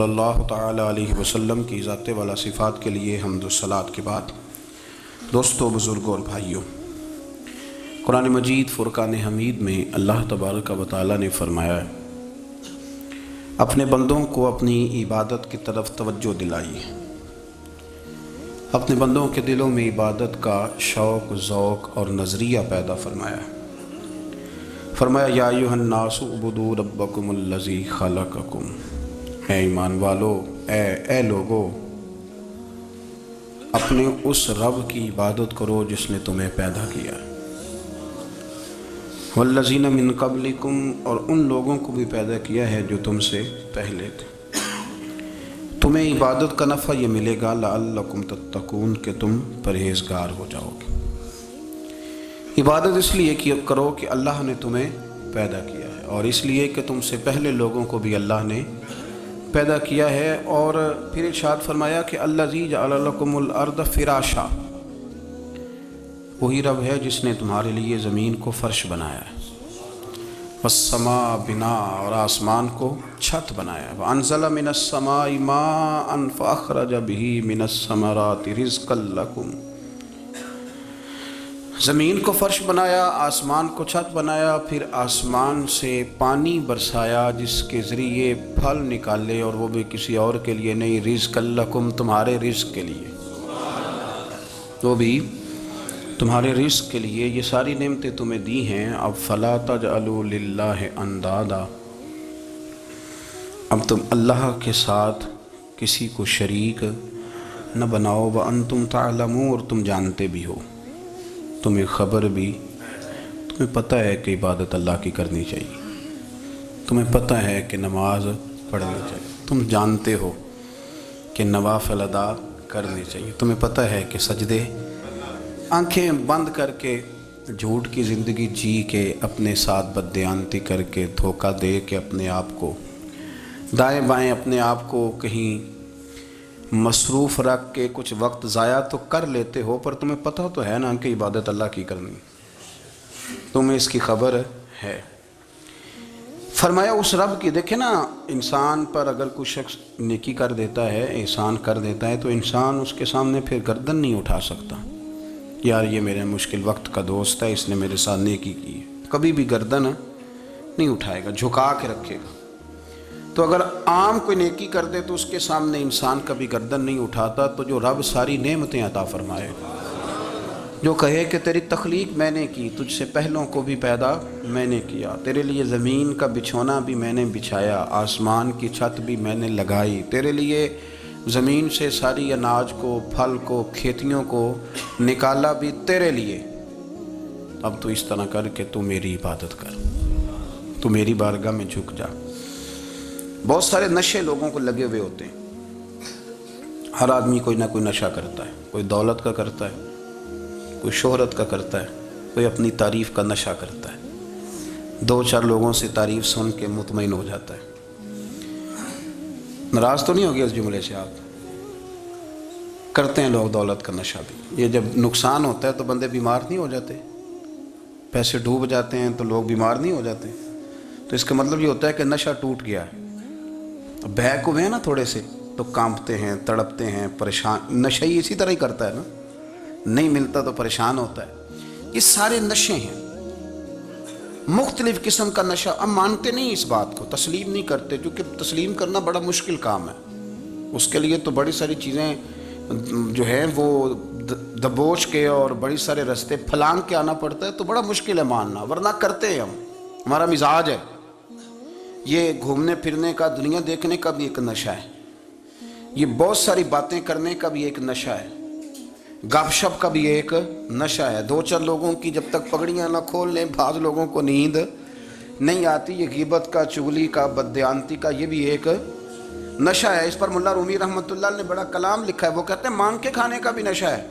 اللہ تعالیٰ علیہ وسلم کی ذات والا صفات کے لیے حمد و صلات کے بعد دوستو، بزرگوں اور بھائیوں، قرآن مجید فرقان حمید میں اللہ تبارک و تعالیٰ نے فرمایا ہے، اپنے بندوں کو اپنی عبادت کی طرف توجہ دلائی، اپنے بندوں کے دلوں میں عبادت کا شوق، ذوق اور نظریہ پیدا فرمایا یا ایھا الناس اعبدوا ربکم الذی خلقکم، اے ایمان والو، اے لوگو، اپنے اس رب کی عبادت کرو جس نے تمہیں پیدا کیا، والذین من قبلکم، اور ان لوگوں کو بھی پیدا کیا ہے جو تم سے پہلے تھے۔ تمہیں عبادت کا نفع یہ ملے گا لعلکم تتقون، کہ تم پرہیزگار ہو جاؤ گے۔ عبادت اس لیے کرو کہ اللہ نے تمہیں پیدا کیا ہے، اور اس لیے کہ تم سے پہلے لوگوں کو بھی اللہ نے پیدا کیا ہے، اور پھر ارشاد فرمایا کہ الذی جعل لکم الارض فراشا، وہی رب ہے جس نے تمہارے لیے زمین کو فرش بنایا ہے، والسماء بنا، اور آسمان کو چھت بنایا ہے، وانزل من السماء ماء فاخرج به من الثمرات رزقا لکم، زمین کو فرش بنایا، آسمان کو چھت بنایا، پھر آسمان سے پانی برسایا جس کے ذریعے پھل نکالے، اور وہ بھی کسی اور کے لیے نہیں، رزقا لکم، تمہارے رزق کے لیے، وہ بھی تمہارے رزق کے لیے۔ یہ ساری نعمتیں تمہیں دی ہیں، اب فلا تجعلوا للہ اندادا، اب تم اللہ کے ساتھ کسی کو شریک نہ بناؤ، وانتم تعلمون، اور تم جانتے بھی ہو، تمہیں خبر بھی، تمہیں پتہ ہے کہ عبادت اللہ کی کرنی چاہیے، تمہیں پتہ ہے کہ نماز پڑھنی چاہیے، تم جانتے ہو کہ نوافل ادا کرنی چاہیے، تمہیں پتہ ہے کہ سجدے آنکھیں بند کر کے جھوٹ کی زندگی جی کے، اپنے ساتھ بددیانتی کر کے، دھوکہ دے کے، اپنے آپ کو دائیں بائیں، اپنے آپ کو کہیں مصروف رکھ کے کچھ وقت ضائع تو کر لیتے ہو، پر تمہیں پتہ تو ہے نا کہ عبادت اللہ کی کرنی، تمہیں اس کی خبر ہے۔ فرمایا اس رب کی، دیکھیں نا، انسان پر اگر کوئی شخص نیکی کر دیتا ہے، احسان کر دیتا ہے، تو انسان اس کے سامنے پھر گردن نہیں اٹھا سکتا، یار یہ میرے مشکل وقت کا دوست ہے، اس نے میرے ساتھ نیکی کی ہے، کبھی بھی گردن نہیں اٹھائے گا، جھکا کے رکھے گا۔ تو اگر عام کوئی نیکی کر دے تو اس کے سامنے انسان کبھی گردن نہیں اٹھاتا، تو جو رب ساری نعمتیں عطا فرمائے، جو کہے کہ تیری تخلیق میں نے کی، تجھ سے پہلوں کو بھی پیدا میں نے کیا، تیرے لیے زمین کا بچھونا بھی میں نے بچھایا، آسمان کی چھت بھی میں نے لگائی، تیرے لیے زمین سے ساری اناج کو، پھل کو، کھیتیوں کو نکالا بھی تیرے لیے، اب تو اس طرح کر کہ تو میری عبادت کر، تو میری بارگاہ میں جھک جا۔ بہت سارے نشے لوگوں کو لگے ہوئے ہوتے ہیں، ہر آدمی کوئی نہ کوئی نشہ کرتا ہے، کوئی دولت کا کرتا ہے، کوئی شہرت کا کرتا ہے، کوئی اپنی تعریف کا نشہ کرتا ہے، دو چار لوگوں سے تعریف سن کے مطمئن ہو جاتا ہے۔ ناراض تو نہیں ہوگے اس جملے سے؟ آپ کرتے ہیں لوگ دولت کا نشہ بھی، یہ جب نقصان ہوتا ہے تو بندے بیمار نہیں ہو جاتے، پیسے ڈوب جاتے ہیں تو لوگ بیمار نہیں ہو جاتے، تو اس کا مطلب یہ ہوتا ہے کہ نشہ ٹوٹ گیا ہے۔ بہک ہوئے ہیں نا تھوڑے سے تو کانپتے ہیں، تڑپتے ہیں، پریشان، نشہ ہی اسی طرح ہی کرتا ہے نا، نہیں ملتا تو پریشان ہوتا ہے۔ یہ سارے نشے ہیں، مختلف قسم کا نشہ۔ اب مانتے نہیں اس بات کو، تسلیم نہیں کرتے، کیونکہ تسلیم کرنا بڑا مشکل کام ہے، اس کے لیے تو بڑی ساری چیزیں جو ہیں وہ دبوچ کے اور بڑی سارے رستے پھلانگ کے آنا پڑتا ہے، تو بڑا مشکل ہے ماننا، ورنہ کرتے ہیں ہم، ہمارا مزاج ہے۔ یہ گھومنے پھرنے کا، دنیا دیکھنے کا بھی ایک نشہ ہے، یہ بہت ساری باتیں کرنے کا بھی ایک نشہ ہے، گپ شپ کا بھی ایک نشہ ہے، دو چار لوگوں کی جب تک پگڑیاں نہ کھول لیں، بعض لوگوں کو نیند نہیں آتی، یہ غیبت کا، چغلی کا، بددیانتی کا، یہ بھی ایک نشہ ہے۔ اس پر مولا رومی رحمۃ اللہ نے بڑا کلام لکھا ہے، وہ کہتے ہیں مانگ کے کھانے کا بھی نشہ ہے،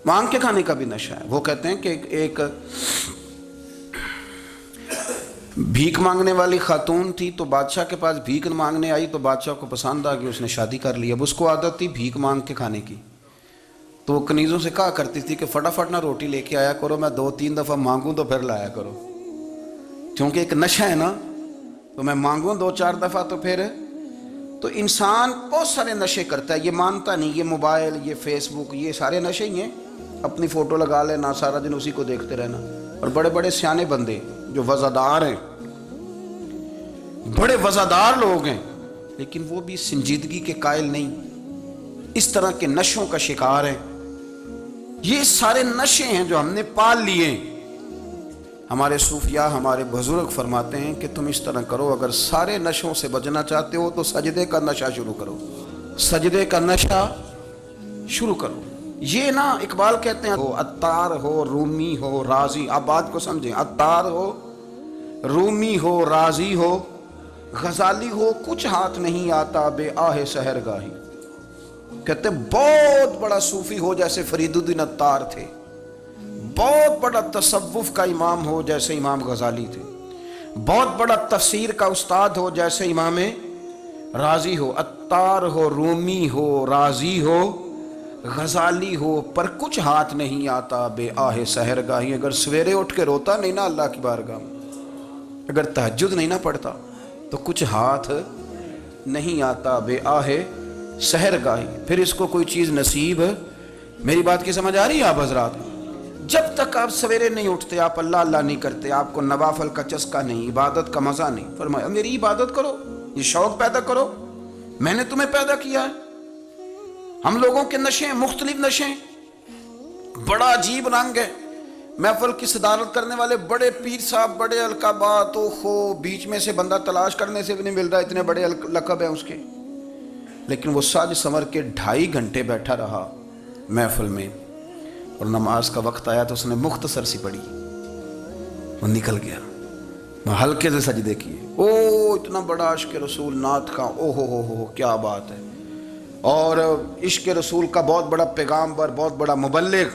مانگ کے کھانے کا بھی نشہ ہے۔ وہ کہتے ہیں کہ ایک بھیک مانگنے والی خاتون تھی، تو بادشاہ کے پاس بھیک مانگنے آئی، تو بادشاہ کو پسند آ گئی، اس نے شادی کر لی۔ اب اس کو عادت تھی بھیک مانگ کے کھانے کی، تو وہ کنیزوں سے کہا کرتی تھی کہ فٹافٹ نہ روٹی لے کے آیا کرو، میں 2-3 دفعہ مانگوں تو پھر لایا کرو، کیونکہ ایک نشہ ہے نا، تو میں مانگوں 2-4 دفعہ تو پھر تو انسان بہت سارے نشے کرتا ہے، یہ مانتا نہیں، یہ موبائل، یہ فیس بک، یہ سارے نشے ہی ہیں۔ اپنی فوٹو لگا لینا، سارا دن اسی کو دیکھتے رہنا۔ اور بڑے بڑے سیانے بندے جو وزادار ہیں، بڑے وزادار لوگ ہیں، لیکن وہ بھی سنجیدگی کے قائل نہیں، اس طرح کے نشوں کا شکار ہیں۔ یہ سارے نشے ہیں جو ہم نے پال لیے ہیں۔ ہمارے صوفیاء، ہمارے بزرگ فرماتے ہیں کہ تم اس طرح کرو، اگر سارے نشوں سے بچنا چاہتے ہو تو سجدے کا نشہ شروع کرو، سجدے کا نشہ شروع کرو۔ یہ نا اقبال کہتے ہیں، عطار ہو، رومی ہو، رازی، آپ بات کو سمجھیں، عطار ہو، رومی ہو، رازی ہو، غزالی ہو، کچھ ہاتھ نہیں آتا بے آہ سحر گاہی۔ کہتے بہت بڑا صوفی ہو جیسے فرید الدین عطار تھے، بہت بڑا تصوف کا امام ہو جیسے امام غزالی تھے، بہت بڑا تفسیر کا استاد ہو جیسے امام رازی ہو، عطار ہو، رومی ہو، رازی ہو، غزالی ہو، پر کچھ ہاتھ نہیں آتا بے آہ سحر گاہی۔ اگر سویرے اٹھ کے روتا نہیں نا اللہ کی بارگاہ میں، اگر تہجد نہیں نہ پڑھتا تو کچھ ہاتھ نہیں آتا بے آہ سحر گاہی۔ پھر اس کو کوئی چیز نصیب، میری بات کی سمجھ آ رہی ہے آپ حضرات؟ جب تک آپ سویرے نہیں اٹھتے، آپ اللہ اللہ نہیں کرتے، آپ کو نوافل کا چسکا نہیں، عبادت کا مزہ نہیں، فرمایا میری عبادت کرو، یہ شوق پیدا کرو، میں نے تمہیں پیدا کیا ہے۔ ہم لوگوں کے نشے ہیں، مختلف نشے ہیں، بڑا عجیب رنگ ہے۔ محفل کی صدارت کرنے والے بڑے پیر صاحب، بڑے القابات، بیچ میں سے بندہ تلاش کرنے سے بھی نہیں مل رہا، اتنے بڑے لقب ہیں اس کے، لیکن وہ ساج سنور کے 2.5 گھنٹے بیٹھا رہا محفل میں، اور نماز کا وقت آیا تو اس نے مختصر سی پڑھی، وہ نکل گیا، وہ ہلکے سے سجدے کیے۔ اتنا بڑا عشق رسول، نعت کا، ہو کیا بات ہے، اور عشق رسول کا بہت بڑا پیغامبر، بہت بڑا مبلغ،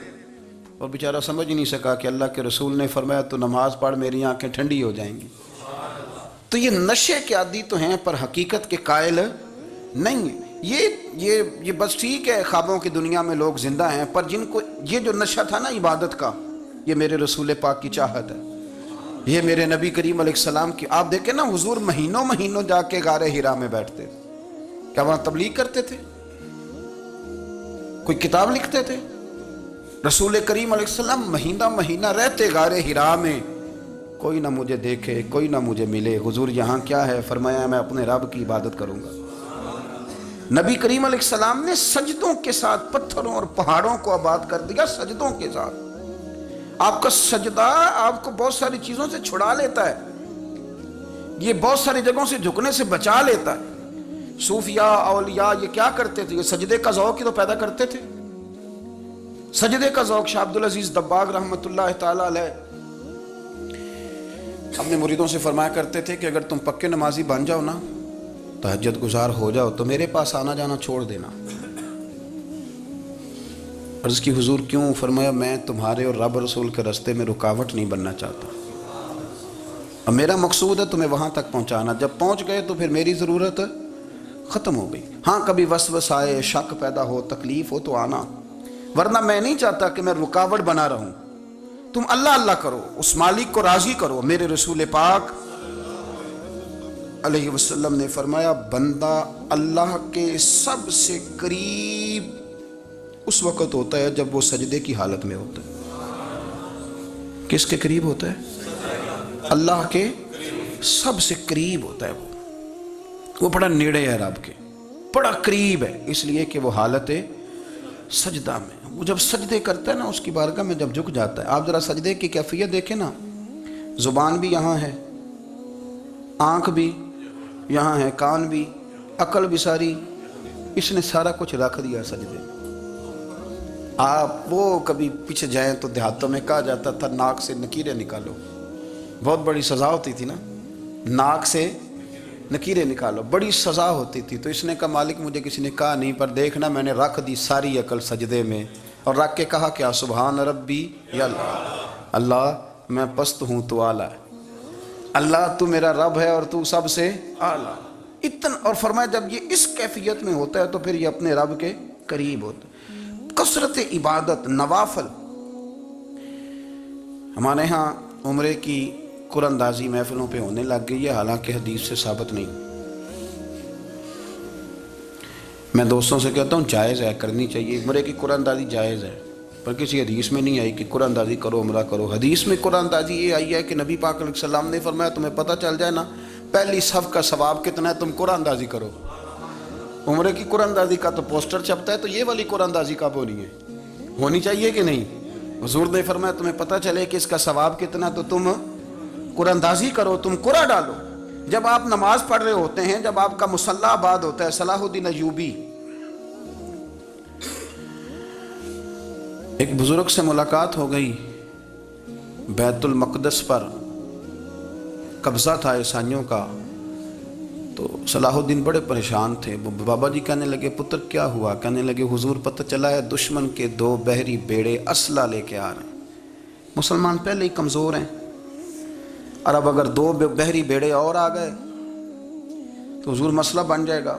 اور بیچارہ سمجھ ہی نہیں سکا کہ اللہ کے رسول نے فرمایا تو نماز پڑھ میری آنکھیں ٹھنڈی ہو جائیں گی۔ تو یہ نشے کے عادی تو ہیں پر حقیقت کے قائل نہیں ہیں۔ یہ بس ٹھیک ہے، خوابوں کی دنیا میں لوگ زندہ ہیں، پر جن کو یہ جو نشہ تھا نا عبادت کا، یہ میرے رسول پاک کی چاہت ہے، یہ میرے نبی کریم علیہ السلام کی۔ آپ دیکھیں نا، حضور مہینوں جا کے غار حرا میں بیٹھتے، کیا وہاں تبلیغ کرتے تھے؟ کوئی کتاب لکھتے تھے؟ رسول کریم علیہ السلام مہینہ رہتے غار حرا میں، کوئی نہ مجھے دیکھے، کوئی نہ مجھے ملے، حضور یہاں کیا ہے؟ فرمایا میں اپنے رب کی عبادت کروں گا۔ نبی کریم علیہ السلام نے سجدوں کے ساتھ پتھروں اور پہاڑوں کو آباد کر دیا، سجدوں کے ساتھ۔ آپ کا سجدہ آپ کو بہت ساری چیزوں سے چھڑا لیتا ہے، یہ بہت ساری جگہوں سے جھکنے سے بچا لیتا ہے۔ صوفیاء، اولیاء یہ کیا کرتے تھے؟ یہ سجدے کا ذوق ہی تو پیدا کرتے تھے، سجدے کا ذوق۔ شاہ عبدالعزیز دباغ رحمۃ اللہ تعالی علیہ اپنے مریدوں سے فرمایا کرتے تھے کہ اگر تم پکے نمازی بن جاؤ نا، تہجد گزار ہو جاؤ، تو میرے پاس آنا جانا چھوڑ دینا۔ عرض کی حضور کیوں؟ فرمایا میں تمہارے اور رب رسول کے راستے میں رکاوٹ نہیں بننا چاہتا، اب میرا مقصود ہے تمہیں وہاں تک پہنچانا، جب پہنچ گئے تو پھر میری ضرورت ختم ہو گئی۔ ہاں کبھی وسوسہ آئے، شک پیدا ہو، تکلیف ہو تو آنا، ورنہ میں نہیں چاہتا کہ میں رکاوٹ بنا رہوں۔ تم اللہ اللہ کرو، اس مالک کو راضی کرو۔ میرے رسول پاک علیہ وسلم نے فرمایا بندہ اللہ کے سب سے قریب اس وقت ہوتا ہے جب وہ سجدے کی حالت میں ہوتا ہے۔ کس کے قریب ہوتا ہے؟ اللہ کے سب سے قریب ہوتا ہے، وہ بڑا نیڑے ہے رب کے، بڑا قریب ہے، اس لیے کہ وہ حالت سجدہ میں، وہ جب سجدے کرتا ہے نا اس کی بارگاہ میں جب جھک جاتا ہے۔ آپ ذرا سجدے کی کیفیت دیکھیں نا، زبان بھی یہاں ہے، آنکھ بھی یہاں ہے، کان بھی، عقل بھی ساری، اس نے سارا کچھ رکھ دیا سجدے میں۔ آپ وہ کبھی پیچھے جائیں تو دیہاتوں میں کہا جاتا تھا ناک سے نکیریں نکالو، بہت بڑی سزا ہوتی تھی نا، ناک سے نکیریں نکالو، بڑی سزا ہوتی تھی۔ تو اس نے کہا مالک مجھے کسی نے کہا نہیں، پر دیکھنا میں نے رکھ دی ساری عقل سجدے میں، اور رکھ کے کہا کیا؟ سبحان ربی یا اللہ، اللہ میں پست ہوں تو اعلیٰ ہے، اللہ تو میرا رب ہے اور تو سب سے اعلیٰ اتنا۔ اور فرمایا جب یہ اس کیفیت میں ہوتا ہے تو پھر یہ اپنے رب کے قریب ہوتا ہے۔ کثرت عبادت، نوافل۔ ہمارے ہاں عمرے کی قرآن اندازی محفلوں پہ ہونے لگ گئی ہے، حالانکہ حدیث سے ثابت نہیں۔ میں دوستوں سے کہتا ہوں جائز ہے، کرنی چاہیے، عمرے کی قرآن اندازی جائز ہے، پر کسی حدیث میں نہیں آئی کہ قرآن اندازی کرو عمرہ کرو۔ حدیث میں قرآن اندازی یہ آئی ہے کہ نبی پاک علیہ السلام نے فرمایا تمہیں پتہ چل جائے نا پہلی صف کا ثواب کتنا ہے، تم قرآن اندازی کرو۔ عمرے کی قرآن اندازی کا تو پوسٹر چھپتا ہے، تو یہ والی قرآن اندازی کب ہونی ہے؟ ہونی چاہیے کہ نہیں؟ حضور نے فرمایا تمہیں پتہ چلے کہ اس کا ثواب کتنا، تو تم قرآن اندازی کرو، تم قرآن ڈالو۔ جب آپ نماز پڑھ رہے ہوتے ہیں، جب آپ کا مصلی آباد ہوتا ہے، صلاح الدین ایوبی ایک بزرگ سے ملاقات ہو گئی، بیت المقدس پر قبضہ تھا عیسائیوں کا، تو صلاح الدین بڑے پریشان تھے۔ بابا جی کہنے لگے پتر کیا ہوا؟ کہنے لگے حضور پتہ چلا ہے دشمن کے 2 بحری بیڑے اسلحہ لے کے آ رہے ہیں، مسلمان پہلے ہی کمزور ہیں، اور اب اگر 2 بحری بیڑے اور آ گئے تو حضور مسئلہ بن جائے گا۔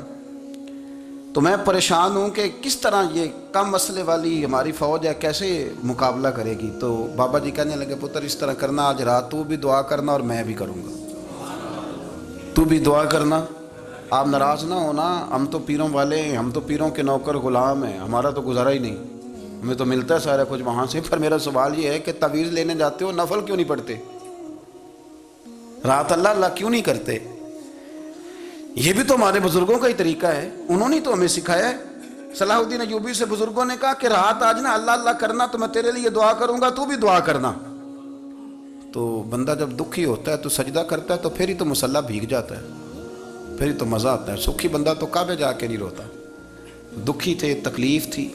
تو میں پریشان ہوں کہ کس طرح یہ کم مسئلے والی ہماری فوج ہے کیسے مقابلہ کرے گی۔ تو بابا جی کہنے لگے پتر اس طرح کرنا، آج رات تو بھی دعا کرنا اور میں بھی کروں گا، تو بھی دعا کرنا، آپ ناراض نہ ہونا، ہم تو پیروں والے ہیں، ہم تو پیروں کے نوکر غلام ہیں، ہمارا تو گزارا ہی نہیں، ہمیں تو ملتا ہے سارا کچھ وہاں سے۔ پر میرا سوال یہ ہے کہ تعویذ لینے جاتے ہو نفل کیوں نہیں پڑھتے؟ رات اللہ اللہ کیوں نہیں کرتے؟ یہ بھی تو ہمارے بزرگوں کا ہی طریقہ ہے، انہوں نے تو ہمیں سکھایا ہے۔ صلاح الدین ایوبی سے بزرگوں نے کہا کہ رات آج نا اللہ اللہ کرنا، تو میں تیرے لیے دعا کروں گا، تو بھی دعا کرنا۔ تو بندہ جب دکھی ہوتا ہے تو سجدہ کرتا ہے، تو پھر ہی تو مصلی بھیگ جاتا ہے، پھر ہی تو مزہ آتا ہے۔ سکھی بندہ تو کعبے جا کے نہیں روتا، دکھی تھے، تکلیف تھی،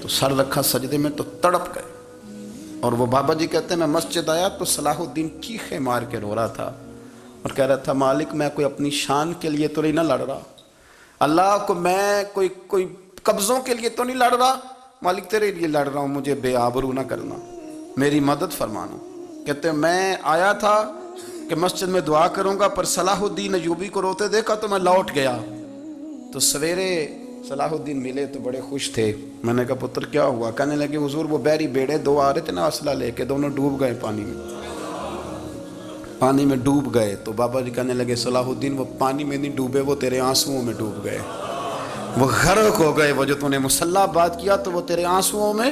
تو سر رکھا سجدے میں تو تڑپ گئے۔ اور وہ بابا جی کہتے ہیں میں مسجد آیا تو صلاح الدین چیخے مار کے رو رہا تھا اور کہہ رہا تھا مالک میں کوئی اپنی شان کے لیے تو نہیں نہ لڑ رہا، اللہ کو میں کوئی قبضوں کے لیے تو نہیں لڑ رہا، مالک تیرے لیے لڑ رہا ہوں، مجھے بے آبرو نہ کرنا، میری مدد فرمانا۔ کہتے ہیں میں آیا تھا کہ مسجد میں دعا کروں گا، پر صلاح الدین ایوبی کو روتے دیکھا تو میں لوٹ گیا۔ تو سویرے صلاح الدین ملے تو بڑے خوش تھے۔ میں نے کہا پتر کیا ہوا؟ کہنے لگے حضور وہ بحری بیڑے 2 آ رہے تھے نا اسلحہ لے کے، دونوں ڈوب گئے پانی میں ڈوب گئے۔ تو بابا جی کہنے لگے صلاح الدین وہ پانی میں نہیں ڈوبے، وہ تیرے آنسوؤں میں ڈوب گئے، وہ غرق ہو گئے، وہ جو تو نے مصلی بات کیا تو وہ تیرے آنسوؤں میں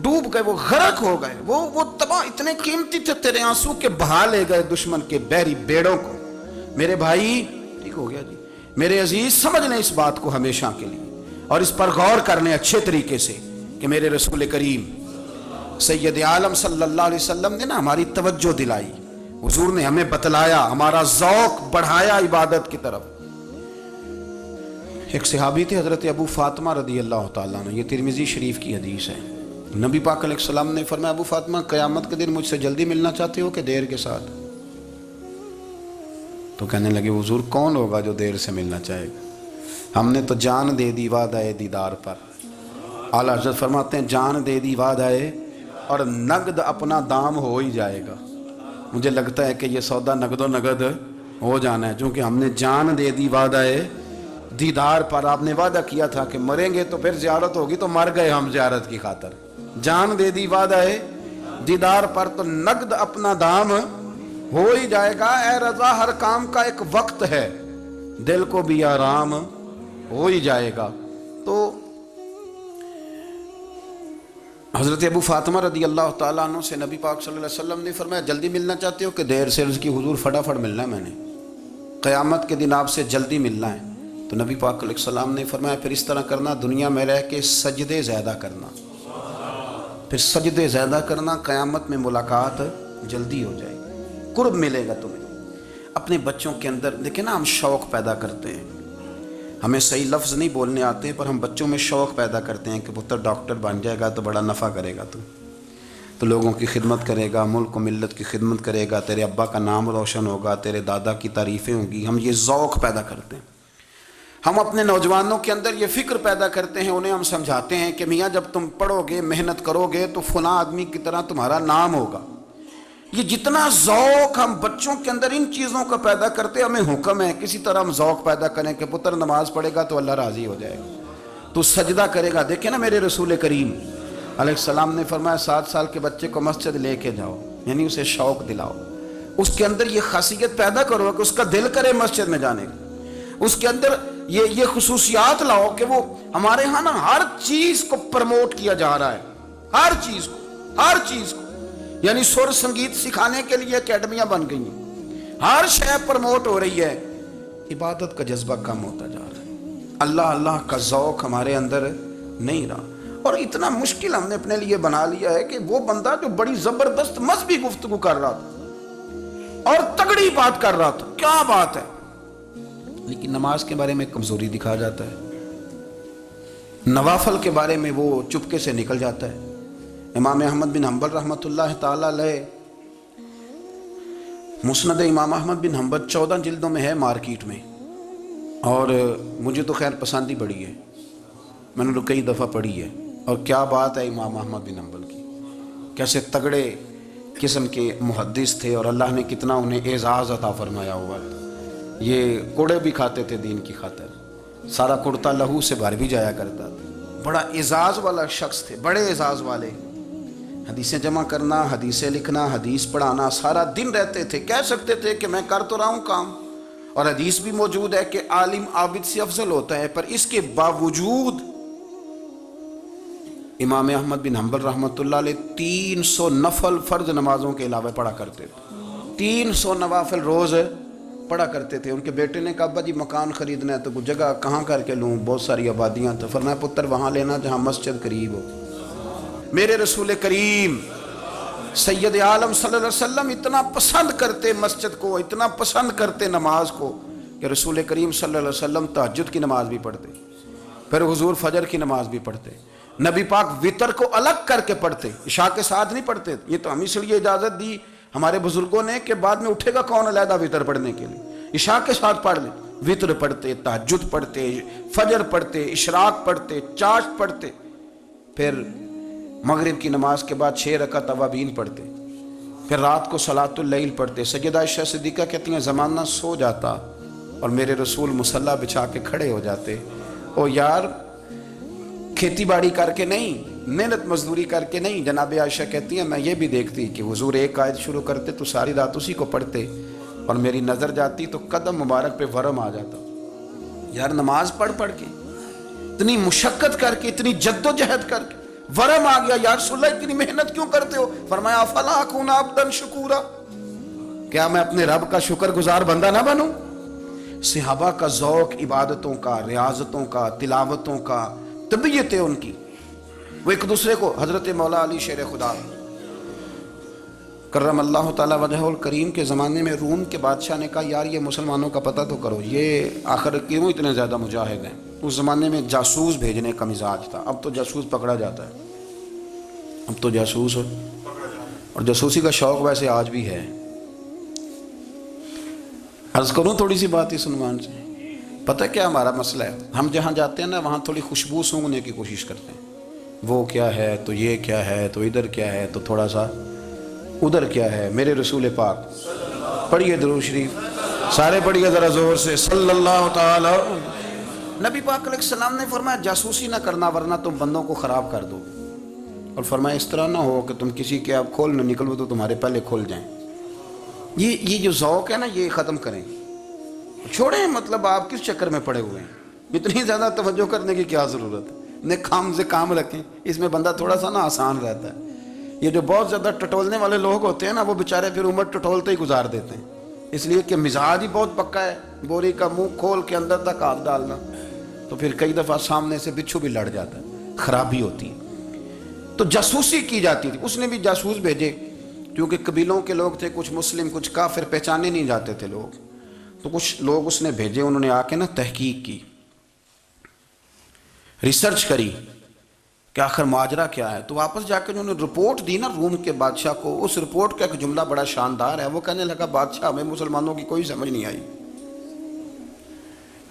ڈوب گئے، وہ غرق ہو گئے، وہ تباہ، اتنے قیمتی تھے تیرے آنسو کے بہا لے گئے دشمن کے بحری بیڑوں کو۔ میرے بھائی ٹھیک ہو گیا جی، میرے عزیز سمجھ لیں اس بات کو ہمیشہ کے لیے، اور اس پر غور کر لیں اچھے طریقے سے کہ میرے رسول کریم سید عالم صلی اللہ علیہ وسلم نے نا ہماری توجہ دلائی، حضور نے ہمیں بتلایا، ہمارا ذوق بڑھایا عبادت کی طرف۔ ایک صحابی تھے حضرت ابو فاطمہ رضی اللہ تعالیٰ عنہ، یہ ترمذی شریف کی حدیث ہے۔ نبی پاک علیہ السلام نے فرمایا ابو فاطمہ قیامت کے دن مجھ سے جلدی ملنا چاہتے ہو کہ دیر کے ساتھ؟ تو کہنے لگے حضور کون ہوگا جو دیر سے ملنا چاہے گا، ہم نے تو جان دے دی وعدہ دیدار پر۔ اعلیٰ حضرت فرماتے ہیں جان دے دی وعدہ اور نقد اپنا دام ہو ہی جائے گا۔ مجھے لگتا ہے کہ یہ سودا نقد و نقد ہو جانا ہے، چونکہ ہم نے جان دے دی وعدہ دیدار پر۔ آپ نے وعدہ کیا تھا کہ مریں گے تو پھر زیارت ہوگی، تو مر گئے ہم زیارت کی خاطر۔ جان دے دی وعدہ دیدار پر، تو نقد اپنا دام ہو ہی جائے گا۔ اے رضا ہر کام کا ایک وقت ہے، دل کو بھی آرام ہو ہی جائے گا۔ تو حضرت ابو فاطمہ رضی اللہ تعالیٰ عنہ سے نبی پاک صلی اللہ علیہ وسلم نے فرمایا جلدی ملنا چاہتے ہو کہ دیر سے؟ عرض کی حضور فٹافٹ ملنا ہے، میں نے قیامت کے دن آپ سے جلدی ملنا ہے۔ تو نبی پاک علیہ السلام نے فرمایا پھر اس طرح کرنا، دنیا میں رہ کے سجدے زیادہ کرنا، پھر سجدے زیادہ کرنا، قیامت میں ملاقات جلدی ہو جائے گی، قرب ملے گا تمہیں۔ اپنے بچوں کے اندر دیکھیں نا، ہم شوق پیدا کرتے ہیں، ہمیں صحیح لفظ نہیں بولنے آتے پر ہم بچوں میں شوق پیدا کرتے ہیں کہ پتر ڈاکٹر بن جائے گا تو بڑا نفع کرے گا، تو لوگوں کی خدمت کرے گا، ملک و ملت کی خدمت کرے گا، تیرے ابا کا نام روشن ہوگا، تیرے دادا کی تعریفیں ہوں گی۔ ہم یہ ذوق پیدا کرتے ہیں۔ ہم اپنے نوجوانوں کے اندر یہ فکر پیدا کرتے ہیں، انہیں ہم سمجھاتے ہیں کہ میاں جب تم پڑھو گے، محنت کرو گے تو فلاں آدمی کی طرح تمہارا نام ہوگا۔ یہ جتنا ذوق ہم بچوں کے اندر ان چیزوں کا پیدا کرتے، ہمیں حکم ہے کسی طرح ہم ذوق پیدا کریں کہ پتر نماز پڑھے گا تو اللہ راضی ہو جائے گا، تو سجدہ کرے گا۔ دیکھیں نا میرے رسول کریم علیہ السلام نے فرمایا 7 سال کے بچے کو مسجد لے کے جاؤ، یعنی اسے شوق دلاؤ، اس کے اندر یہ خاصیت پیدا کرو کہ اس کا دل کرے مسجد میں جانے کا، اس کے اندر یہ خصوصیات لاؤ کہ وہ ہمارے ہاں نا ہر چیز کو پروموٹ کیا جا رہا ہے، ہر چیز کو یعنی سر سنگیت سکھانے کے لیے اکیڈمیاں بن گئی ہیں، ہر شے پروموٹ ہو رہی ہے، عبادت کا جذبہ کم ہوتا جا رہا ہے، اللہ کا ذوق ہمارے اندر نہیں رہا۔ اور اتنا مشکل ہم نے اپنے لیے بنا لیا ہے کہ وہ بندہ جو بڑی زبردست مذہبی گفتگو کر رہا تھا اور تگڑی بات کر رہا تھا، کیا بات ہے، لیکن نماز کے بارے میں کمزوری دکھا جاتا ہے، نوافل کے بارے میں وہ چپکے سے نکل جاتا ہے۔ امام احمد بن حنبل رحمۃ اللہ تعالی علیہ، مسند امام احمد بن حنبل 14 جلدوں میں ہے مارکیٹ میں، اور مجھے تو خیر پسند ہی بڑی ہے، میں نے تو کئی دفعہ پڑھی ہے، اور کیا بات ہے امام احمد بن حنبل کی، کیسے تگڑے قسم کے محدث تھے اور اللہ نے کتنا انہیں اعزاز عطا فرمایا ہوا ہے۔ یہ کوڑے بھی کھاتے تھے دین کی خاطر، سارا کرتا لہو سے بھر بھی جایا کرتا تھا، بڑا اعزاز والا شخص تھے، بڑے اعزاز والے، حدیثیں جمع کرنا، حدیثیں لکھنا، حدیث پڑھانا، سارا دن رہتے تھے، کہہ سکتے تھے کہ میں کر تو رہا ہوں کام، اور حدیث بھی موجود ہے کہ عالم عابد سے افضل ہوتا ہے، پر اس کے باوجود امام احمد بن حنبل رحمۃ اللہ علیہ 300 نفل فرض نمازوں کے علاوہ پڑھا کرتے تھے، 300 نوافل روز پڑھا کرتے تھے۔ ان کے بیٹے نے کہا ابا جی مکان خریدنا ہے تو کوئی جگہ کہاں کر کے لوں، بہت ساری آبادیاں، تو فرمایا پتر وہاں لینا جہاں مسجد قریب ہو۔ میرے رسول کریم سید عالم صلی اللہ علیہ وسلم اتنا پسند کرتے مسجد کو، اتنا پسند کرتے نماز کو، کہ رسول کریم صلی اللہ علیہ وسلم تہجد کی نماز بھی پڑھتے، پھر حضور فجر کی نماز بھی پڑھتے، نبی پاک وتر کو الگ کر کے پڑھتے، عشاء کے ساتھ نہیں پڑھتے۔ یہ تو ہم اس لیے اجازت دی ہمارے بزرگوں نے کہ بعد میں اٹھے گا کون علیحدہ وتر پڑھنے کے لیے، عشاء کے ساتھ پڑھ لیں، وتر پڑھتے، تہجد پڑھتے، فجر پڑھتے، اشراق پڑھتے، چاشت پڑھتے، پھر مغرب کی نماز کے بعد 6 رکعت اوابین پڑھتے، پھر رات کو صلاۃ اللیل پڑھتے۔ سیدہ عائشہ صدیقہ کہتی ہیں زمانہ سو جاتا اور میرے رسول مصلی بچھا کے کھڑے ہو جاتے، او یار کھیتی باڑی کر کے نہیں، محنت مزدوری کر کے نہیں۔ جناب عائشہ کہتی ہیں میں یہ بھی دیکھتی کہ حضور ایک آیت شروع کرتے تو ساری رات اسی کو پڑھتے، اور میری نظر جاتی تو قدم مبارک پہ ورم آ جاتا۔ یار نماز پڑھ کے اتنی مشقت کر کے، اتنی جد و جہد کر کے ورم آ گیا، یا رسول اللہ اتنی محنت کیوں کرتے ہو؟ فرمایا افلا اکون عبدا شکورا، کیا میں اپنے رب کا شکر گزار بندہ نہ بنوں؟ صحابہ کا ذوق عبادتوں کا، ریاضتوں کا، تلاوتوں کا، طبیعت ہے ان کی، وہ ایک دوسرے کو، حضرت مولا علی شیر خدا کرم اللہ تعالی وجہہ الکریم کے زمانے میں روم کے بادشاہ نے کہا یار یہ مسلمانوں کا پتہ تو کرو، یہ آخر کیوں اتنے زیادہ مجاہد ہیں؟ اس زمانے میں جاسوس بھیجنے کا مزاج تھا، اب تو جاسوس پکڑا جاتا ہے، اب تو جاسوس، اور جاسوسی کا شوق ویسے آج بھی ہے۔ عرض کروں تھوڑی سی بات اس عنوان سے، پتہ کیا ہمارا مسئلہ ہے؟ ہم جہاں جاتے ہیں نا وہاں تھوڑی خوشبو سونگنے کی کوشش کرتے ہیں، وہ کیا ہے تو یہ کیا ہے تو ادھر کیا ہے تو تھوڑا سا ادھر کیا ہے۔ میرے رسول پاک پڑھیے درود شریف، سارے پڑھیے ذرا زور سے، صلی اللہ تعالی۔ نبی پاک علیہ السلام نے فرمایا جاسوسی نہ کرنا ورنہ تم بندوں کو خراب کر دو، اور فرمایا اس طرح نہ ہو کہ تم کسی کے آپ کھول نہ نکلو تو تمہارے پہلے کھل جائیں۔ یہ جو ذوق ہے نا یہ ختم کریں، چھوڑیں، مطلب آپ کس چکر میں پڑے ہوئے ہیں، اتنی زیادہ توجہ کرنے کی کیا ضرورت ہے؟ نیک کام سے کام رکھیں، اس میں بندہ تھوڑا سا نا آسان رہتا ہے۔ یہ جو بہت زیادہ ٹٹولنے والے لوگ ہوتے ہیں نا وہ بیچارے پھر عمر ٹٹولتے ہی گزار دیتے ہیں، اس لیے کہ مزاج ہی بہت پکا ہے، بوری کا منہ کھول کے اندر تک ہاتھ ڈالنا، تو پھر کئی دفعہ سامنے سے بچھو بھی لڑ جاتا ہے، خرابی ہوتی ہے۔ تو جاسوسی کی جاتی تھی، اس نے بھی جاسوس بھیجے، کیونکہ قبیلوں کے لوگ تھے، کچھ مسلم کچھ کافر، پہچانے نہیں جاتے تھے لوگ، تو کچھ لوگ اس نے بھیجے، انہوں نے آ کے نا تحقیق کی، ریسرچ کری کہ آخر ماجرا کیا ہے، تو واپس جا کے انہوں نے رپورٹ دی نا روم کے بادشاہ کو۔ اس رپورٹ کا ایک جملہ بڑا شاندار ہے، وہ کہنے لگا بادشاہ ہمیں مسلمانوں کی کوئی سمجھ نہیں آئی،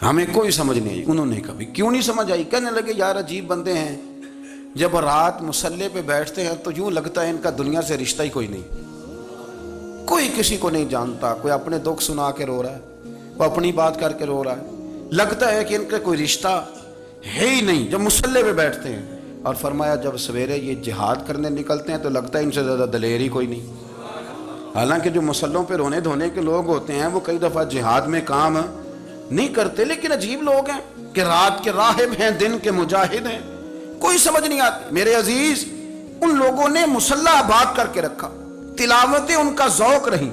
ہمیں کوئی سمجھ نہیں آئی۔ انہوں نے کبھی کیوں نہیں سمجھ آئی؟ کہنے لگے یار عجیب بندے ہیں، جب رات مصلی پہ بیٹھتے ہیں تو یوں لگتا ہے ان کا دنیا سے رشتہ ہی کوئی نہیں، کوئی کسی کو نہیں جانتا، کوئی اپنے دکھ سنا کے رو رہا ہے، وہ اپنی بات کر کے رو رہا ہے، لگتا ہے کہ ان کا کوئی رشتہ ہے ہی نہیں جب مصلی پہ بیٹھتے ہیں۔ اور فرمایا جب سویرے یہ جہاد کرنے نکلتے ہیں تو لگتا ہے ان سے زیادہ دلیر ہی کوئی نہیں، حالانکہ جو مسلوں پہ رونے دھونے کے لوگ ہوتے ہیں وہ کئی دفعہ جہاد میں کام نہیں کرتے، لیکن عجیب لوگ ہیں کہ رات کے راہب ہیں، دن کے مجاہد ہیں، کوئی سمجھ نہیں آتی۔ میرے عزیز، ان لوگوں نے مسلح آباد کر کے رکھا، تلاوتیں ان کا ذوق رہی،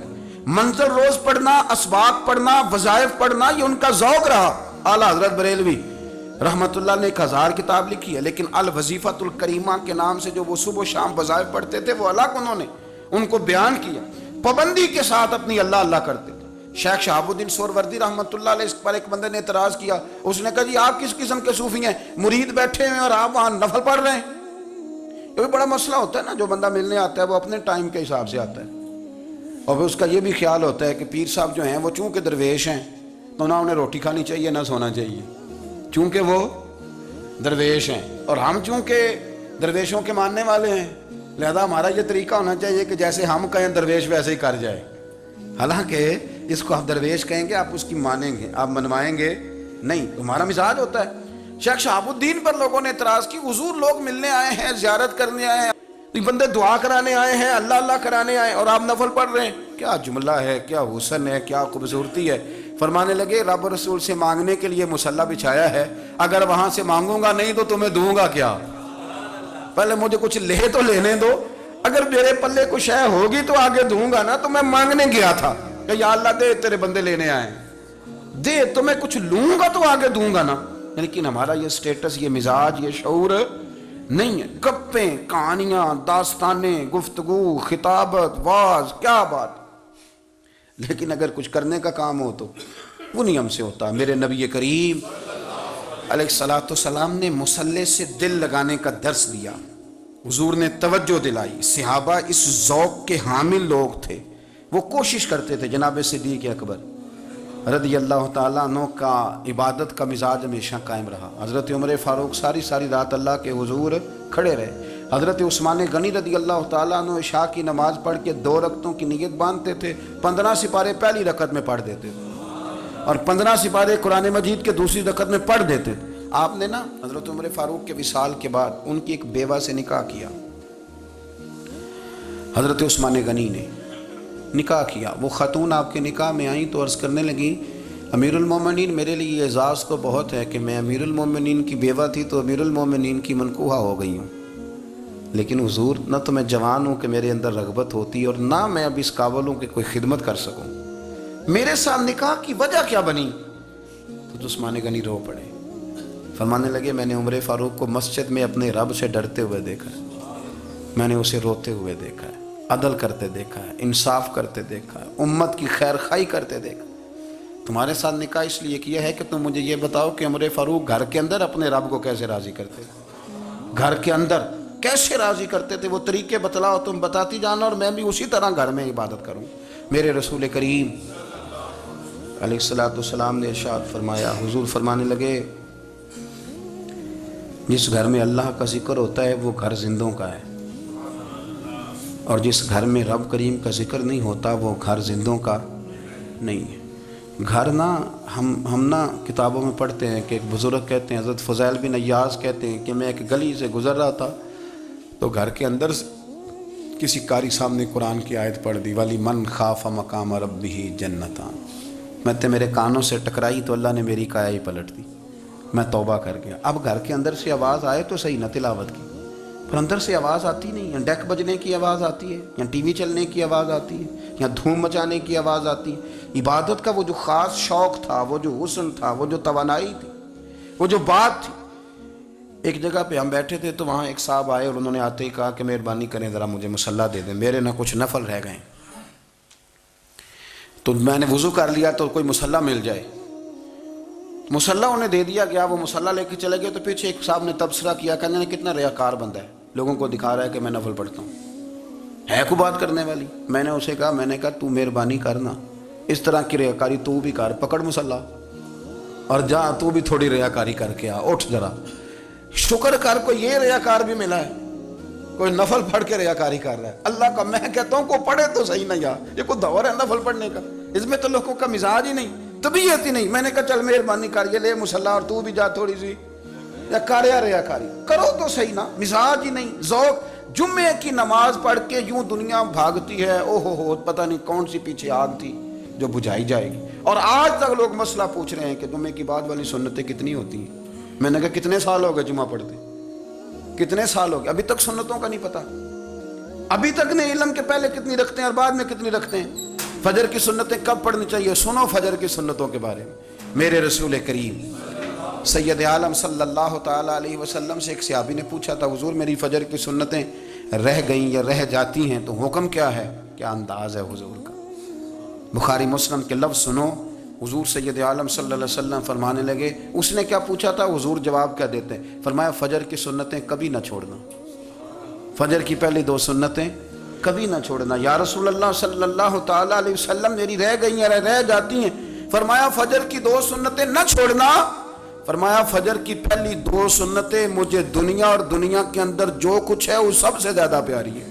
منظر روز پڑھنا، اسباق پڑھنا، وظائف پڑھنا، یہ ان کا ذوق رہا۔ اعلیٰ حضرت بریلوی رحمت اللہ نے 1000 کتاب لکھی ہے، لیکن الوظیفۃ الکریمہ کے نام سے جو وہ صبح و شام وظائف پڑھتے تھے وہ الگ انہوں نے ان کو بیان کیا، پابندی کے ساتھ اپنی اللہ اللہ کرتے تھے۔ شیخ شہاب الدین سہروردی رحمت اللہ علیہ، اس پر ایک بندے نے اعتراض کیا، اس نے کہا جی آپ کس قسم کے صوفی ہیں، مرید بیٹھے ہیں اور آپ وہاں نفل پڑھ رہے ہیں؟ یہ بھی بڑا مسئلہ ہوتا ہے نا، جو بندہ ملنے آتا ہے وہ اپنے ٹائم کے حساب سے آتا ہے، اور پھر اس کا یہ بھی خیال ہوتا ہے کہ پیر صاحب جو ہیں وہ چونکہ درویش ہیں تو نہ انہیں روٹی کھانی چاہیے نہ سونا چاہیے، چونکہ وہ درویش ہیں، اور ہم چونکہ درویشوں کے ماننے والے ہیں لہذا ہمارا یہ طریقہ ہونا چاہیے کہ جیسے ہم کہیں درویش ویسے ہی کر جائے۔ حالانکہ اس کو آپ درویش کہیں گے، آپ اس کی مانیں گے، آپ منوائیں گے نہیں، تمہارا مزاج ہوتا ہے۔ شیخ شہاب الدین پر لوگوں نے اعتراض کی، حضور لوگ ملنے آئے ہیں، زیارت کرنے آئے ہیں، یہ بندے دعا کرانے آئے ہیں، اللہ اللہ کرانے آئے اور آپ نفل پڑھ رہے ہیں، کیا جملہ ہے، کیا حسن ہے، کیا خوبصورتی ہے۔ فرمانے لگے رب رسول سے مانگنے کے لیے مصلی بچھایا ہے، اگر وہاں سے مانگوں گا نہیں تو تمہیں دوں گا کیا؟ پہلے مجھے کچھ لے تو لینے دو، اگر میرے پلے کچھ ہے ہوگی تو آگے دوں گا نا، تو میں مانگنے گیا تھا کہ یا اللہ دے، تیرے بندے لینے آئے دے، تو میں کچھ لوں گا تو آگے دوں گا نا۔ لیکن ہمارا یہ سٹیٹس، یہ مزاج، یہ شعور نہیں ہے۔ گپیں، کہانیاں، داستانیں، گفتگو، خطابت، واز، کیا بات، لیکن اگر کچھ کرنے کا کام ہو تو وہ نہیں ہم سے ہوتا۔ میرے نبی کریم علیہ الصلوۃ والسلام نے مصلی سے دل لگانے کا درس دیا، حضور نے توجہ دلائی، صحابہ اس ذوق کے حامل لوگ تھے، وہ کوشش کرتے تھے۔ جناب صدیق اکبر رضی اللہ تعالیٰ عنہ کا عبادت کا مزاج ہمیشہ قائم رہا۔ حضرت عمر فاروق ساری رات اللہ کے حضور کھڑے رہے۔ حضرت عثمان غنی رضی اللہ تعالیٰ عنہ عشاء کی نماز پڑھ کے 2 رکعتوں کی نیت باندھتے تھے، 15 سپارے پہلی رکعت میں پڑھ دیتے تھے اور 15 سپارے قرآن مجید کے دوسری رکعت میں پڑھ دیتے تھے۔ آپ نے نا حضرت عمر فاروق کے وصال کے بعد ان کی ایک بیوہ سے نکاح کیا، حضرت عثمان غنی نے نکاح کیا۔ وہ خاتون آپ کے نکاح میں آئیں تو عرض کرنے لگیں امیر المومنین، میرے لیے یہ اعزاز تو بہت ہے کہ میں امیر المومنین کی بیوہ تھی تو امیر المومنین کی منکوحہ ہو گئی ہوں، لیکن حضور نہ تو میں جوان ہوں کہ میرے اندر رغبت ہوتی اور نہ میں اب اس قابل ہوں کہ کوئی خدمت کر سکوں، میرے ساتھ نکاح کی وجہ کیا بنی؟ تو عثمان غنی رو پڑے، فرمانے لگے میں نے عمر فاروق کو مسجد میں اپنے رب سے ڈرتے ہوئے دیکھا ہے، میں نے اسے روتے ہوئے دیکھا ہے، عدل کرتے دیکھا ہے، انصاف کرتے دیکھا ہے، امت کی خیر خواہی کرتے دیکھا۔ تمہارے ساتھ نکاح اس لیے کیا ہے کہ تم مجھے یہ بتاؤ کہ عمر فاروق گھر کے اندر اپنے رب کو کیسے راضی کرتے تھے، گھر کے اندر کیسے راضی کرتے تھے، وہ طریقے بتلاؤ، تم بتاتی جانا اور میں بھی اسی طرح گھر میں عبادت کروں۔ میرے رسول کریم علیہ الصلوۃ والسلام نے ارشاد فرمایا، حضور فرمانے لگے جس گھر میں اللہ کا ذکر ہوتا ہے وہ گھر زندوں کا ہے، اور جس گھر میں رب کریم کا ذکر نہیں ہوتا وہ گھر زندوں کا نہیں ہے۔ گھر نا ہم نا کتابوں میں پڑھتے ہیں کہ ایک بزرگ کہتے ہیں، حضرت فضیل بن ایاز کہتے ہیں کہ میں ایک گلی سے گزر رہا تھا تو گھر کے اندر سے کسی قاری صاحب نے قرآن کی آیت پڑھ دی، ولی من خاف مقام ربہ جنتان، میں تے میرے کانوں سے ٹکرائی تو اللہ نے میری کایا ہی پلٹ دی، میں توبہ کر گیا۔ اب گھر کے اندر سے آواز آئے تو صحیح نہ تلاوت کی، پر اندر سے آواز آتی نہیں، یا ڈیک بجنے کی آواز آتی ہے، یا ٹی وی چلنے کی آواز آتی ہے، یا دھوم مچانے کی آواز آتی ہے۔ عبادت کا وہ جو خاص شوق تھا، وہ جو حسن تھا، وہ جو توانائی تھی، وہ جو بات تھی۔ ایک جگہ پہ ہم بیٹھے تھے تو وہاں ایک صاحب آئے اور انہوں نے آتے ہی کہا کہ مہربانی کریں ذرا مجھے مصلی دے دیں، میرے نہ کچھ نفل رہ گئے، تو میں نے وضو کر لیا تو کوئی مصلی مل جائے۔ مصلی انہیں دے دیا گیا، وہ مصلی لے کے چلے گئے تو پیچھے ایک صاحب نے تبصرہ کیا، کہنے نے کتنا ریاکار بندہ ہے، لوگوں کو دکھا رہا ہے کہ میں نفل پڑھتا ہوں، ہے کوئی بات کرنے والی؟ میں نے اسے کہا، میں نے کہا تو مہربانی کرنا اس طرح کی ریاکاری تو بھی کر، پکڑ مصلی اور جا تو بھی تھوڑی ریاکاری کر کے آ، اٹھ ذرا شکر کر، کوئی یہ ریاکار بھی ملا ہے، کوئی نفل پڑھ کے ریاکاری کر رہا ہے اللہ کا۔ میں کہتا ہوں کو پڑھے تو صحیح، نہ یار یہ کوئی دور ہے نفل پڑھنے کا، اس میں تو لوگوں کا مزاج ہی نہیں، طبیعت ہی نہیں۔ میں نے کہا چل مہربانی کر، یہ لے مصلی اور تو بھی جا تھوڑی سی، یا کر یا ریاکاری کرو تو صحیح نا، مزاج ہی نہیں، ذوق۔ جمعے کی نماز پڑھ کے یوں دنیا بھاگتی ہے، او ہو پتہ نہیں کون سی پیچھے آگ تھی جو بجھائی جائے گی۔ اور آج تک لوگ مسئلہ پوچھ رہے ہیں کہ جمعے کی بعد والی سنتیں کتنی ہوتی ہیں۔ میں نے کہا کتنے سال ہو گئے جمعہ پڑھتے، کتنے سال ہو گئے، ابھی تک سنتوں کا نہیں پتہ، ابھی تک نہیں علم کے پہلے کتنی رکھتے ہیں اور بعد میں کتنی رکھتے ہیں۔ فجر کی سنتیں کب پڑھنی چاہیے؟ سنو فجر کی سنتوں کے بارے میں۔ میرے رسول کریم سید عالم صلی اللہ تعالیٰ علیہ وسلم سے ایک صحابی نے پوچھا تھا، حضور میری فجر کی سنتیں رہ گئیں یا رہ جاتی ہیں تو حکم کیا ہے؟ کیا انداز ہے حضور کا؟ بخاری مسلم کے لفظ سنو، حضور سید عالم صلی اللہ علیہ وسلم فرمانے لگے، اس نے کیا پوچھا تھا، حضور جواب کیا دیتے ہیں؟ فرمایا فجر کی سنتیں کبھی نہ چھوڑنا، فجر کی پہلی 2 سنتیں کبھی نہ چھوڑنا۔ یا رسول اللہ صلی اللہ تعالیٰ علیہ وسلم میری رہ گئی ہیں، رہ جاتی ہیں۔ فرمایا فجر کی 2 سنتیں نہ چھوڑنا، فرمایا فجر کی پہلی 2 سنتیں مجھے دنیا اور دنیا کے اندر جو کچھ ہے وہ سب سے زیادہ پیاری ہے۔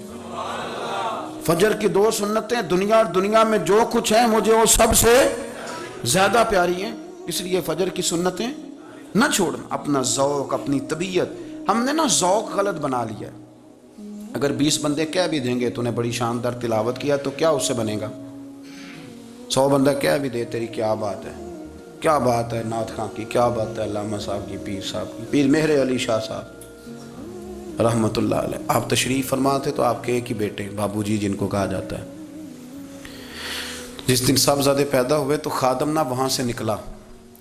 فجر کی 2 سنتیں دنیا اور دنیا میں جو کچھ ہے مجھے وہ سب سے زیادہ پیاری ہیں، اس لیے فجر کی سنتیں نہ چھوڑنا۔ اپنا ذوق، اپنی طبیعت، ہم نے نا ذوق غلط بنا لیا ہے۔ اگر 20 بندے کہہ بھی دیں گے تو نے بڑی شاندار تلاوت کیا تو کیا اس سے بنے گا؟ 100 بندہ کہہ بھی دے تیری کیا بات ہے، کیا بات ہے نعت خاں کی، کیا بات ہے علامہ صاحب کی، پیر صاحب کی، پیر مہر علی شاہ صاحب رحمۃ اللہ علیہ۔ آپ تشریف فرما تھے تو آپ کے ایک ہی بیٹے بابو جی جن کو کہا جاتا ہے، جس دن صاحبزادے پیدا ہوئے تو خادم نہ وہاں سے نکلا۔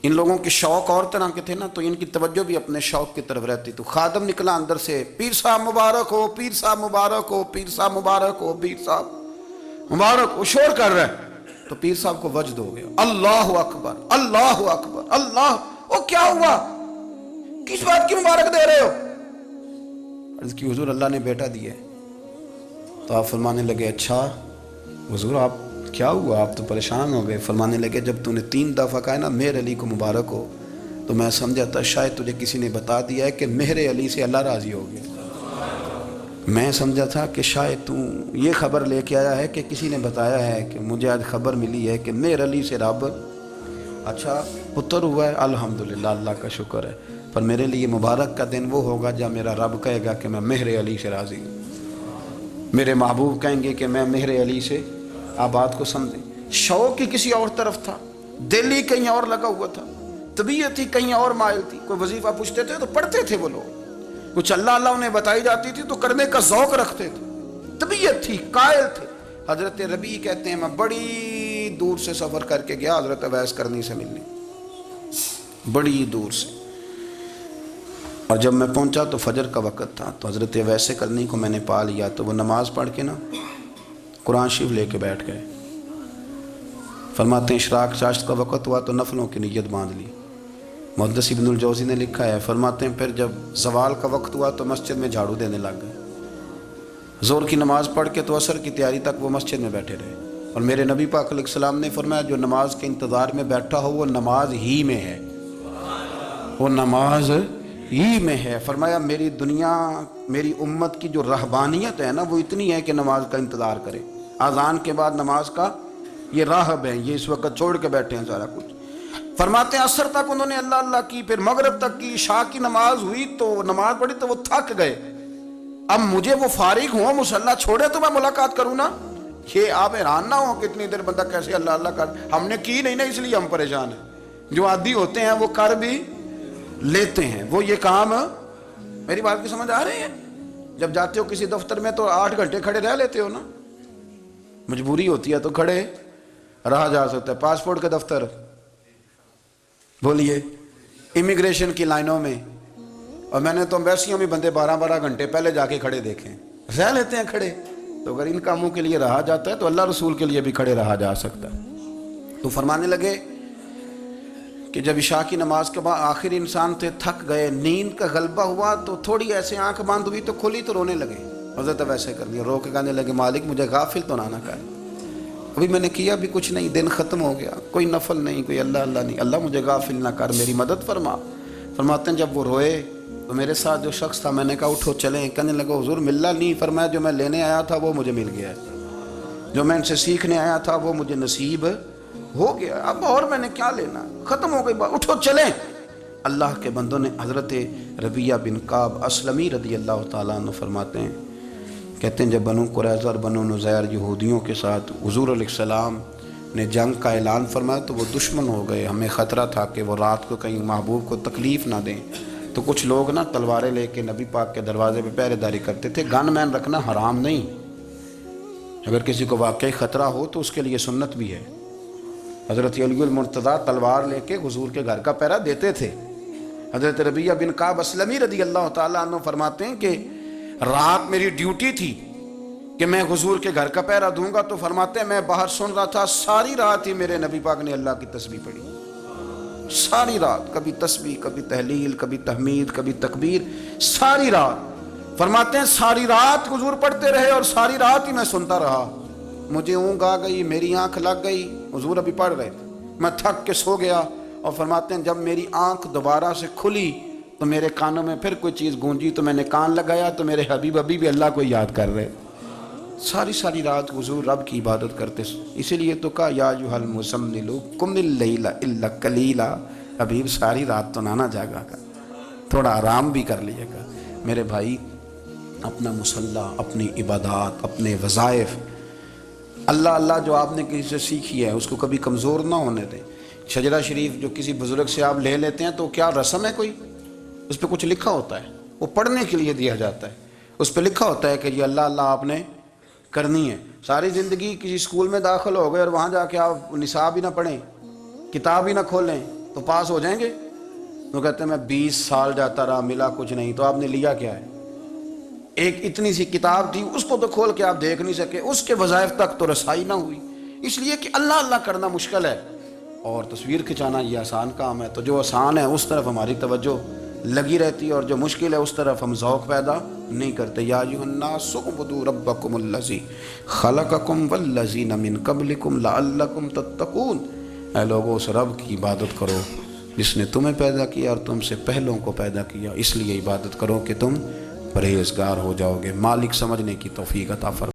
ان لوگوں کے شوق اور طرح کے تھے نا، تو ان کی توجہ بھی اپنے شوق کی طرف رہتی، تو خادم نکلا اندر سے، پیر صاحب مبارک ہو، پیر صاحب مبارک ہو، پیر صاحب مبارک ہو، پیر صاحب مبارک ہو، شور کر رہا ہے۔ تو پیر صاحب کو وجد ہو گیا، اللہ اکبر اللہ اکبر اللہ، او کیا ہوا، کس بات کی مبارک دے رہے ہو؟ عرض کی حضور اللہ نے بیٹا دیا ہے۔ تو آپ فرمانے لگے اچھا حضور آپ کیا ہوا، آپ تو پریشان ہو گئے۔ فرمانے لگے جب تو نے 3 دفعہ کہا نا مہر علی کو مبارک ہو تو میں سمجھا تھا شاید تجھے کسی نے بتا دیا ہے کہ مہر علی سے اللہ راضی ہو گیا، میں سمجھا تھا کہ شاید تو یہ خبر لے کے آیا ہے کہ کسی نے بتایا ہے کہ مجھے آج خبر ملی ہے کہ مہر علی سے رب اچھا پتر ہوا ہے، الحمدللہ اللہ کا شکر ہے، پر میرے لیے مبارک کا دن وہ ہوگا جب میرا رب کہے گا کہ میں مہر علی سے راضی ہوں، میرے محبوب کہیں گے کہ میں مہر علی سے۔ آپ بات کو سمجھیں، شوق ہی کسی اور طرف تھا، دل ہی کہیں اور لگا ہوا تھا، طبیعت ہی کہیں اور مائل تھی۔ کوئی وظیفہ پوچھتے تھے تو پڑھتے تھے وہ لوگ، کچھ اللہ اللہ انہیں بتائی جاتی تھی تو کرنے کا ذوق رکھتے تھے، طبیعت تھی، قائل تھے۔ حضرت ربیع کہتے ہیں میں بڑی دور سے سفر کر کے گیا حضرت اویس کرنی سے ملنے، بڑی دور سے، اور جب میں پہنچا تو فجر کا وقت تھا، تو حضرت اویس کرنی کو میں نے پا لیا، تو وہ نماز پڑھ کے نا قرآن شریف لے کے بیٹھ گئے۔ فرماتے ہیں اشراق چاشت کا وقت ہوا تو نفلوں کی نیت باندھ لی۔ محدث ابن الجوزی نے لکھا ہے، فرماتے ہیں پھر جب زوال کا وقت ہوا تو مسجد میں جھاڑو دینے لگ گئے، ظہر کی نماز پڑھ کے تو عصر کی تیاری تک وہ مسجد میں بیٹھے رہے۔ اور میرے نبی پاک علیہ السلام نے فرمایا جو نماز کے انتظار میں بیٹھا ہو وہ نماز ہی میں ہے، وہ نماز ہی میں ہے۔ فرمایا میری دنیا میری امت کی جو رہبانیت ہے نا وہ اتنی ہے کہ نماز کا انتظار کرے، اذان کے بعد نماز کا یہ راہب ہیں، یہ اس وقت چھوڑ کے بیٹھے ہیں سارا کچھ۔ فرماتے ہیں عصر تک انہوں نے اللہ اللہ کی، پھر مغرب تک کی، عشاء کی نماز ہوئی تو نماز پڑھی تو وہ تھک گئے، اب مجھے وہ فارغ ہوں مصلی چھوڑے تو میں ملاقات کروں نا۔ یہ آپ حیران نہ ہو کہ اتنی دیر بندہ کیسے اللہ اللہ کر، ہم نے کی نہیں نا اس لیے ہم پریشان ہیں، جو عادی ہوتے ہیں وہ کر بھی لیتے ہیں، وہ یہ کام۔ میری بات کی سمجھ آ رہی ہے؟ جب جاتے ہو کسی دفتر میں تو 8 گھنٹے کھڑے رہ لیتے ہو نا، مجبوری ہوتی ہے تو کھڑے رہا جا سکتا ہے۔ پاسپورٹ کا دفتر بولیے، امیگریشن کی لائنوں میں، اور میں نے تو ایمبیسیوں میں بندے 12 گھنٹے پہلے جا کے کھڑے دیکھیں، رہ لیتے ہیں کھڑے۔ تو اگر ان کاموں کے لیے رہا جاتا ہے تو اللہ رسول کے لیے بھی کھڑے رہا جا سکتا ہے۔ تو فرمانے لگے کہ جب عشاء کی نماز کے بعد آخر انسان تھے، تھک گئے، نیند کا غلبہ ہوا تو تھوڑی ایسے آنکھ بند ہوئی تو کھلی تو رونے لگے۔ حضرت ویسے کر دیا، رو کے کہنے لگے مالک مجھے غافل تو نہ کر، ابھی میں نے کیا بھی کچھ نہیں، دن ختم ہو گیا، کوئی نفل نہیں، کوئی اللہ اللہ نہیں، اللہ مجھے غافل نہ کر، میری مدد فرما۔ فرماتے ہیں جب وہ روئے تو میرے ساتھ جو شخص تھا میں نے کہا اٹھو چلیں، کہنے لگا حضور ملنا نہیں، فرمایا جو میں لینے آیا تھا وہ مجھے مل گیا ہے، جو میں ان سے سیکھنے آیا تھا وہ مجھے نصیب ہو گیا، اب اور میں نے کیا لینا، ختم ہو گئی بات، اٹھو چلیں۔ اللہ کے بندوں نے حضرت ربیعہ بن کعب اسلمی رضی اللہ تعالیٰ عنہ فرماتے ہیں کہتے ہیں جب بنو قریظہ اور بنو نذیر یہودیوں کے ساتھ حضور علیہ السلام نے جنگ کا اعلان فرمایا تو وہ دشمن ہو گئے. ہمیں خطرہ تھا کہ وہ رات کو کہیں محبوب کو تکلیف نہ دیں، تو کچھ لوگ نا تلواریں لے کے نبی پاک کے دروازے پہ پہرے داری کرتے تھے. گن مین رکھنا حرام نہیں، اگر کسی کو واقعی خطرہ ہو تو اس کے لیے سنت بھی ہے. حضرت علی المرتضیٰ تلوار لے کے حضور کے گھر کا پہرا دیتے تھے. حضرت ربیعہ بن کعب اسلمی رضی اللہ تعالیٰ عنہ فرماتے ہیں کہ رات میری ڈیوٹی تھی کہ میں حضور کے گھر کا پہرا دوں گا، تو فرماتے ہیں میں باہر سن رہا تھا، ساری رات ہی میرے نبی پاک نے اللہ کی تسبیح پڑھی. ساری رات، کبھی تسبیح، کبھی تحلیل، کبھی تحمید، کبھی تکبیر، ساری رات. فرماتے ہیں ساری رات حضور پڑھتے رہے اور ساری رات ہی میں سنتا رہا. مجھے اونگ آ گئی، میری آنکھ لگ گئی، حضور ابھی پڑھ رہے تھے، میں تھک کے سو گیا. اور فرماتے ہیں جب میری آنکھ دوبارہ سے کھلی تو میرے کانوں میں پھر کوئی چیز گونجی، تو میں نے کان لگایا تو میرے حبیب ابھی بھی اللہ کو یاد کر رہے. ساری رات حضور رب کی عبادت کرتے. اسی لیے تو کہا یا ایھا المزمل قم اللیل الا قلیلا. حبیب ساری رات تو نہ جاگا کر، تھوڑا آرام بھی کر لیے گا. میرے بھائی، اپنا مصلی، اپنی عبادات، اپنے وظائف، اللہ اللہ جو آپ نے کسی سے سیکھی ہے اس کو کبھی کمزور نہ ہونے دیں. شجرہ شریف جو کسی بزرگ سے آپ لے لیتے ہیں تو کیا رسم ہے کوئی؟ اس پہ کچھ لکھا ہوتا ہے، وہ پڑھنے کے لیے دیا جاتا ہے. اس پہ لکھا ہوتا ہے کہ یہ اللہ اللہ آپ نے کرنی ہے. ساری زندگی کسی اسکول میں داخل ہو گئے اور وہاں جا کے آپ نصاب ہی نہ پڑھیں، کتاب ہی نہ کھولیں تو پاس ہو جائیں گے؟ وہ کہتے ہیں میں 20 سال جاتا رہا ملا کچھ نہیں. تو آپ نے لیا کیا ہے؟ ایک اتنی سی کتاب تھی، اس کو تو کھول کے آپ دیکھ نہیں سکے، اس کے وظائف تک تو رسائی نہ ہوئی. اس لیے کہ اللہ اللہ کرنا مشکل ہے اور تصویر کھنچانا یہ آسان کام ہے. تو جو آسان ہے اس طرف ہماری توجہ لگی رہتی ہے اور جو مشکل ہے اس طرف ہم ذوق پیدا نہیں کرتے. یا ایھا الناس اعبدوا ربکم الذی خلقکم والذین من قبلکم لعلکم تتقون. اے لوگو اس رب کی عبادت کرو جس نے تمہیں پیدا کیا اور تم سے پہلوں کو پیدا کیا، اس لیے عبادت کرو کہ تم پرہیزگار ہو جاؤ گے. مالک سمجھنے کی توفیق عطا فرمائے.